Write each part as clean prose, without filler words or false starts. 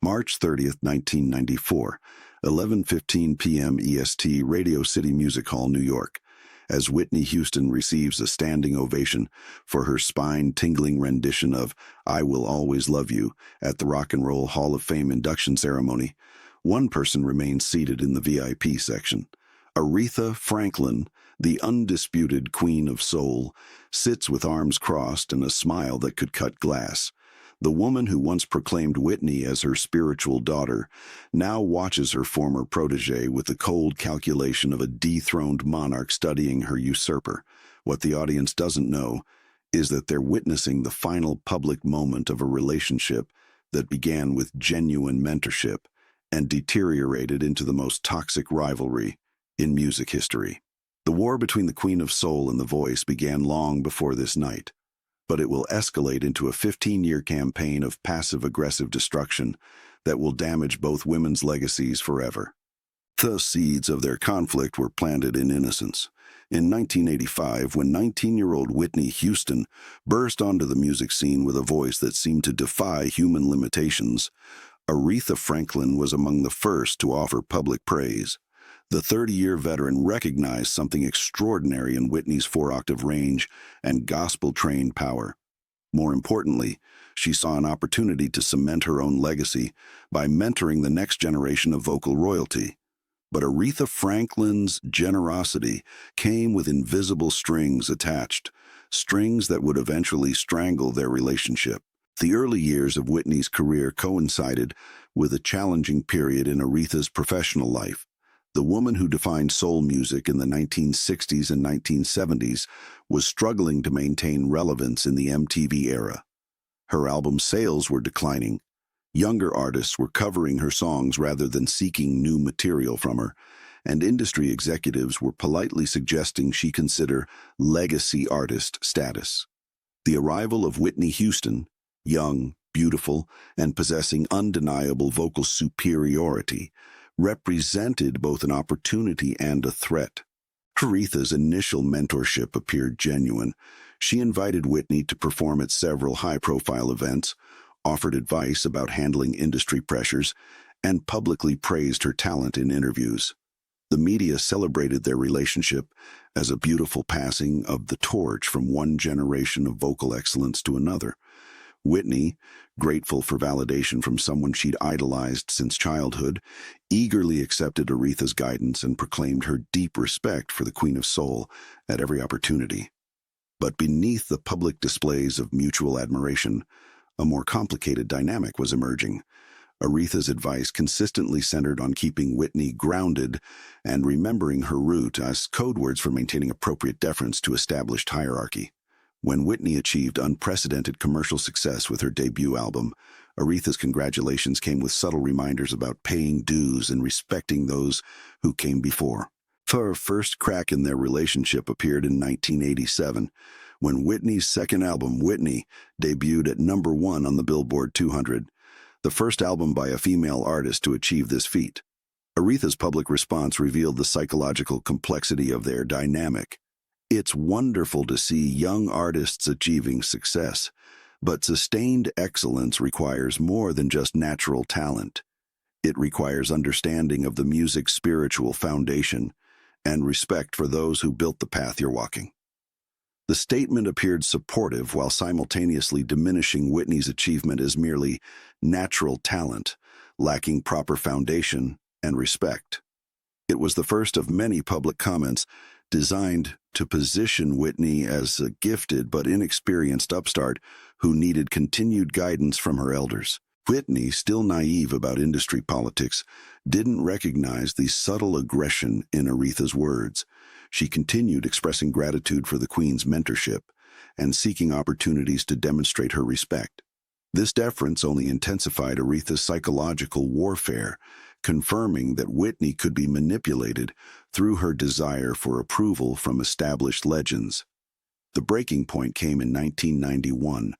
March 30th, 1994, 11:15 p.m. EST, Radio City Music Hall, New York, as Whitney Houston receives a standing ovation for her spine-tingling rendition of "I Will Always Love You" at the Rock and Roll Hall of Fame induction ceremony. One person remains seated in the VIP section. Aretha Franklin, the undisputed queen of soul, sits with arms crossed and a smile that could cut glass. The woman who once proclaimed Whitney as her spiritual daughter now watches her former protege with the cold calculation of a dethroned monarch studying her usurper. What the audience doesn't know is that they're witnessing the final public moment of a relationship that began with genuine mentorship and deteriorated into the most toxic rivalry in music history. The war between the Queen of Soul and the Voice began long before this night, but it will escalate into a 15-year campaign of passive-aggressive destruction that will damage both women's legacies forever. The seeds of their conflict were planted in innocence. In 1985, when 19-year-old Whitney Houston burst onto the music scene with a voice that seemed to defy human limitations, Aretha Franklin was among the first to offer public praise. The 30-year veteran recognized something extraordinary in Whitney's four-octave range and gospel-trained power. More importantly, she saw an opportunity to cement her own legacy by mentoring the next generation of vocal royalty. But Aretha Franklin's generosity came with invisible strings attached, strings that would eventually strangle their relationship. The early years of Whitney's career coincided with a challenging period in Aretha's professional life. The woman who defined soul music in the 1960s and 1970s was struggling to maintain relevance in the MTV era. Her album sales were declining. Younger artists were covering her songs rather than seeking new material from her, and industry executives were politely suggesting she consider legacy artist status. The arrival of Whitney Houston, young, beautiful, and possessing undeniable vocal superiority, represented both an opportunity and a threat. Aretha's initial mentorship appeared genuine. She invited Whitney to perform at several high-profile events, offered advice about handling industry pressures, and publicly praised her talent in interviews. The media celebrated their relationship as a beautiful passing of the torch from one generation of vocal excellence to another. Whitney, grateful for validation from someone she'd idolized since childhood, eagerly accepted Aretha's guidance and proclaimed her deep respect for the Queen of Soul at every opportunity. But beneath the public displays of mutual admiration, a more complicated dynamic was emerging. Aretha's advice consistently centered on keeping Whitney grounded and remembering her root as code words for maintaining appropriate deference to established hierarchy. When Whitney achieved unprecedented commercial success with her debut album, Aretha's congratulations came with subtle reminders about paying dues and respecting those who came before. Her first crack in their relationship appeared in 1987, when Whitney's second album, Whitney, debuted at #1 on the Billboard 200, the first album by a female artist to achieve this feat. Aretha's public response revealed the psychological complexity of their dynamic. It's wonderful to see young artists achieving success, but sustained excellence requires more than just natural talent. It requires understanding of the music's spiritual foundation and respect for those who built the path you're walking. The statement appeared supportive while simultaneously diminishing Whitney's achievement as merely natural talent, lacking proper foundation and respect. It was the first of many public comments designed to position Whitney as a gifted but inexperienced upstart who needed continued guidance from her elders. Whitney, still naive about industry politics, didn't recognize the subtle aggression in Aretha's words. She continued expressing gratitude for the Queen's mentorship and seeking opportunities to demonstrate her respect. This deference only intensified Aretha's psychological warfare, confirming that Whitney could be manipulated through her desire for approval from established legends. The breaking point came in 1991,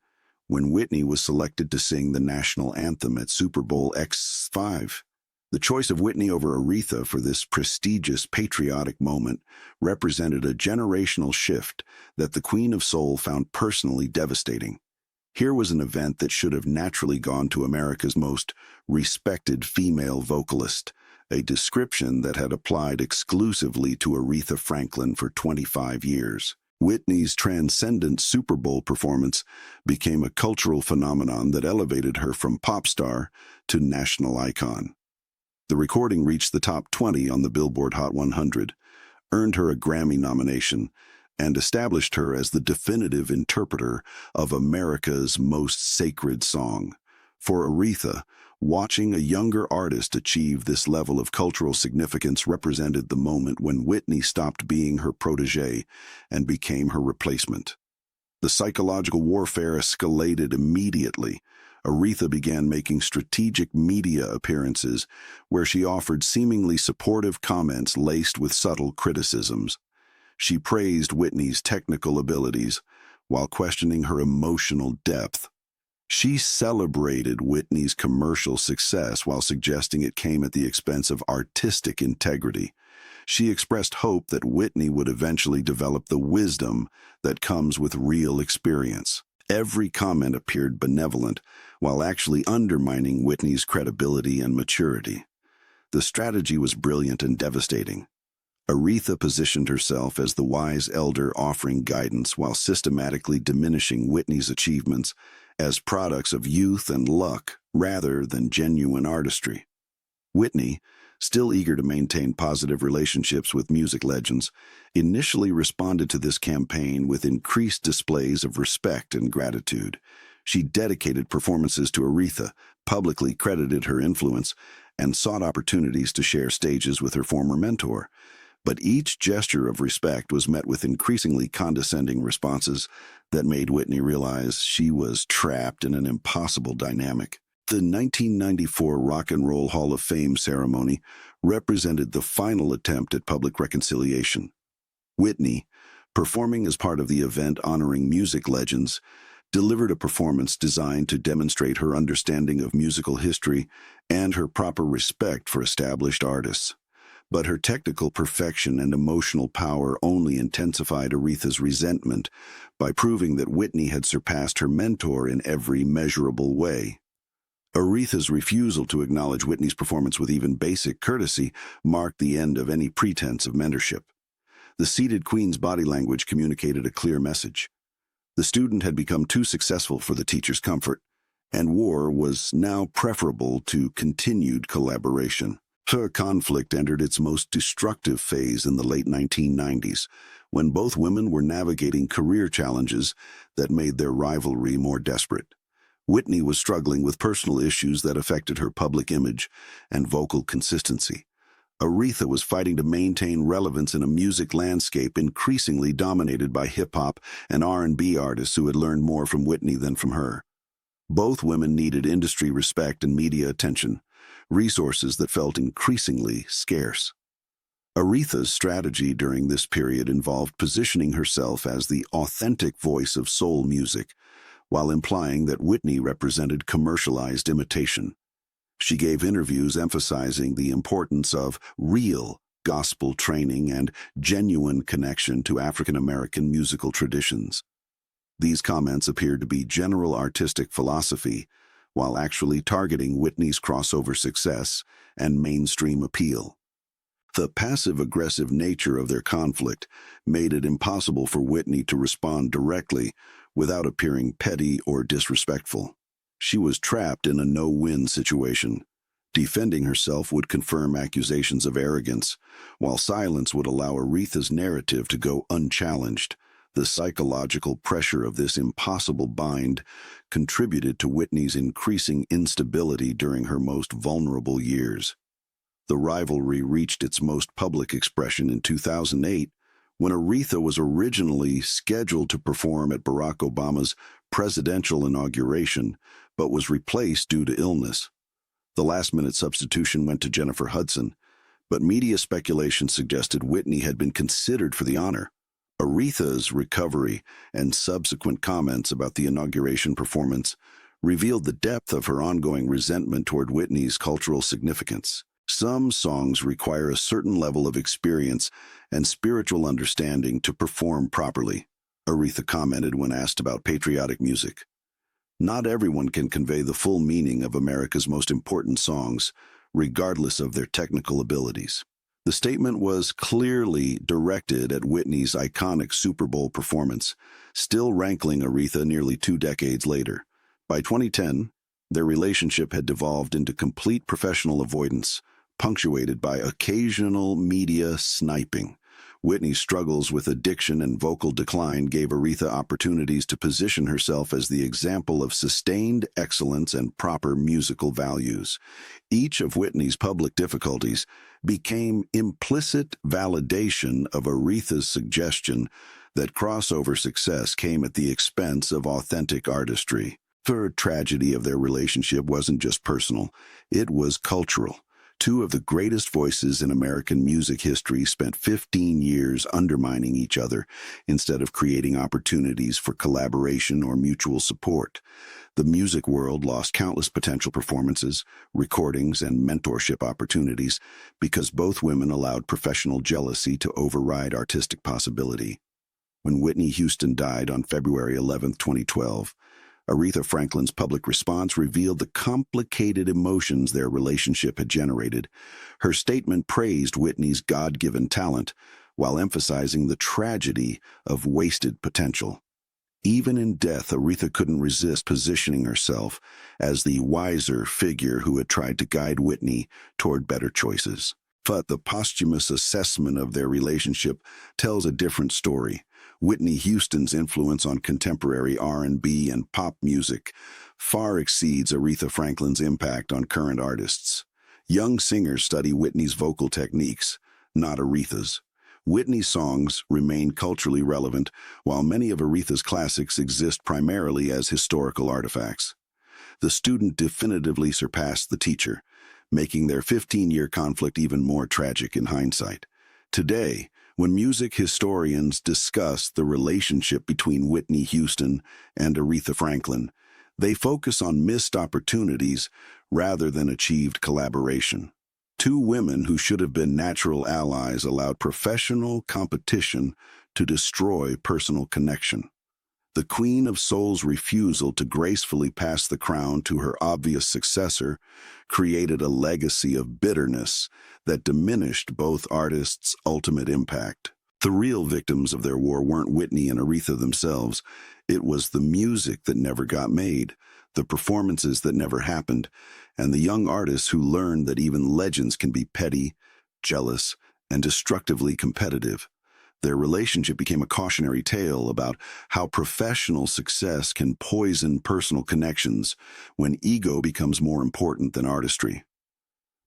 when Whitney was selected to sing the national anthem at Super Bowl X5. The choice of Whitney over Aretha for this prestigious patriotic moment represented a generational shift that the Queen of Soul found personally devastating. Here was an event that should have naturally gone to America's most respected female vocalist, a description that had applied exclusively to Aretha Franklin for 25 years. Whitney's transcendent Super Bowl performance became a cultural phenomenon that elevated her from pop star to national icon. The recording reached the top 20 on the Billboard Hot 100, earned her a Grammy nomination, and established her as the definitive interpreter of America's most sacred song. For Aretha, watching a younger artist achieve this level of cultural significance represented the moment when Whitney stopped being her protégé and became her replacement. The psychological warfare escalated immediately. Aretha began making strategic media appearances where she offered seemingly supportive comments laced with subtle criticisms. She praised Whitney's technical abilities while questioning her emotional depth. She celebrated Whitney's commercial success while suggesting it came at the expense of artistic integrity. She expressed hope that Whitney would eventually develop the wisdom that comes with real experience. Every comment appeared benevolent, while actually undermining Whitney's credibility and maturity. The strategy was brilliant and devastating. Aretha positioned herself as the wise elder offering guidance while systematically diminishing Whitney's achievements as products of youth and luck rather than genuine artistry. Whitney, still eager to maintain positive relationships with music legends, initially responded to this campaign with increased displays of respect and gratitude. She dedicated performances to Aretha, publicly credited her influence, and sought opportunities to share stages with her former mentor. But each gesture of respect was met with increasingly condescending responses that made Whitney realize she was trapped in an impossible dynamic. The 1994 Rock and Roll Hall of Fame ceremony represented the final attempt at public reconciliation. Whitney, performing as part of the event honoring music legends, delivered a performance designed to demonstrate her understanding of musical history and her proper respect for established artists. But her technical perfection and emotional power only intensified Aretha's resentment by proving that Whitney had surpassed her mentor in every measurable way. Aretha's refusal to acknowledge Whitney's performance with even basic courtesy marked the end of any pretense of mentorship. The seated queen's body language communicated a clear message. The student had become too successful for the teacher's comfort, and war was now preferable to continued collaboration. Her conflict entered its most destructive phase in the late 1990s, when both women were navigating career challenges that made their rivalry more desperate. Whitney was struggling with personal issues that affected her public image and vocal consistency. Aretha was fighting to maintain relevance in a music landscape increasingly dominated by hip-hop and R&B artists who had learned more from Whitney than from her. Both women needed industry respect and media attention, resources that felt increasingly scarce. Aretha's strategy during this period involved positioning herself as the authentic voice of soul music, while implying that Whitney represented commercialized imitation. She gave interviews emphasizing the importance of real gospel training and genuine connection to African American musical traditions. These comments appeared to be general artistic philosophy, while actually targeting Whitney's crossover success and mainstream appeal. The passive-aggressive nature of their conflict made it impossible for Whitney to respond directly without appearing petty or disrespectful. She was trapped in a no-win situation. Defending herself would confirm accusations of arrogance, while silence would allow Aretha's narrative to go unchallenged. The psychological pressure of this impossible bind contributed to Whitney's increasing instability during her most vulnerable years. The rivalry reached its most public expression in 2008, when Aretha was originally scheduled to perform at Barack Obama's presidential inauguration, but was replaced due to illness. The last-minute substitution went to Jennifer Hudson, but media speculation suggested Whitney had been considered for the honor. Aretha's recovery and subsequent comments about the inauguration performance revealed the depth of her ongoing resentment toward Whitney's cultural significance. Some songs require a certain level of experience and spiritual understanding to perform properly, Aretha commented when asked about patriotic music. Not everyone can convey the full meaning of America's most important songs, regardless of their technical abilities. The statement was clearly directed at Whitney's iconic Super Bowl performance, still rankling Aretha nearly 2 decades later. By 2010, their relationship had devolved into complete professional avoidance, punctuated by occasional media sniping. Whitney's struggles with addiction and vocal decline gave Aretha opportunities to position herself as the example of sustained excellence and proper musical values. Each of Whitney's public difficulties became implicit validation of Aretha's suggestion that crossover success came at the expense of authentic artistry. The tragedy of their relationship wasn't just personal, it was cultural. Two of the greatest voices in American music history spent 15 years undermining each other instead of creating opportunities for collaboration or mutual support. The music world lost countless potential performances, recordings, and mentorship opportunities because both women allowed professional jealousy to override artistic possibility. When Whitney Houston died on February 11, 2012, Aretha Franklin's public response revealed the complicated emotions their relationship had generated. Her statement praised Whitney's God-given talent, while emphasizing the tragedy of wasted potential. Even in death, Aretha couldn't resist positioning herself as the wiser figure who had tried to guide Whitney toward better choices. But the posthumous assessment of their relationship tells a different story. Whitney Houston's influence on contemporary R&B and pop music far exceeds Aretha Franklin's impact on current artists. Young singers study Whitney's vocal techniques, not Aretha's. Whitney's songs remain culturally relevant, while many of Aretha's classics exist primarily as historical artifacts. The student definitively surpassed the teacher, making their 15-year conflict even more tragic in hindsight. Today, when music historians discuss the relationship between Whitney Houston and Aretha Franklin, they focus on missed opportunities rather than achieved collaboration. Two women who should have been natural allies allowed professional competition to destroy personal connection. The Queen of Soul's refusal to gracefully pass the crown to her obvious successor created a legacy of bitterness that diminished both artists' ultimate impact. The real victims of their war weren't Whitney and Aretha themselves. It was the music that never got made, the performances that never happened, and the young artists who learned that even legends can be petty, jealous, and destructively competitive. Their relationship became a cautionary tale about how professional success can poison personal connections when ego becomes more important than artistry.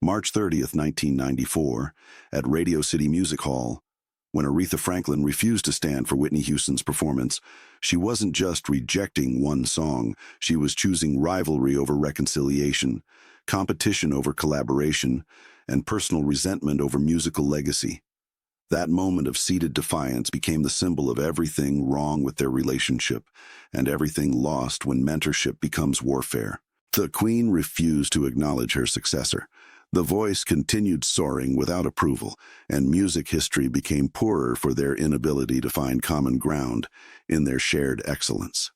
March 30th, 1994, at Radio City Music Hall, when Aretha Franklin refused to stand for Whitney Houston's performance, she wasn't just rejecting one song, she was choosing rivalry over reconciliation, competition over collaboration, and personal resentment over musical legacy. That moment of seated defiance became the symbol of everything wrong with their relationship and everything lost when mentorship becomes warfare. The Queen refused to acknowledge her successor. The voice continued soaring without approval, and music history became poorer for their inability to find common ground in their shared excellence.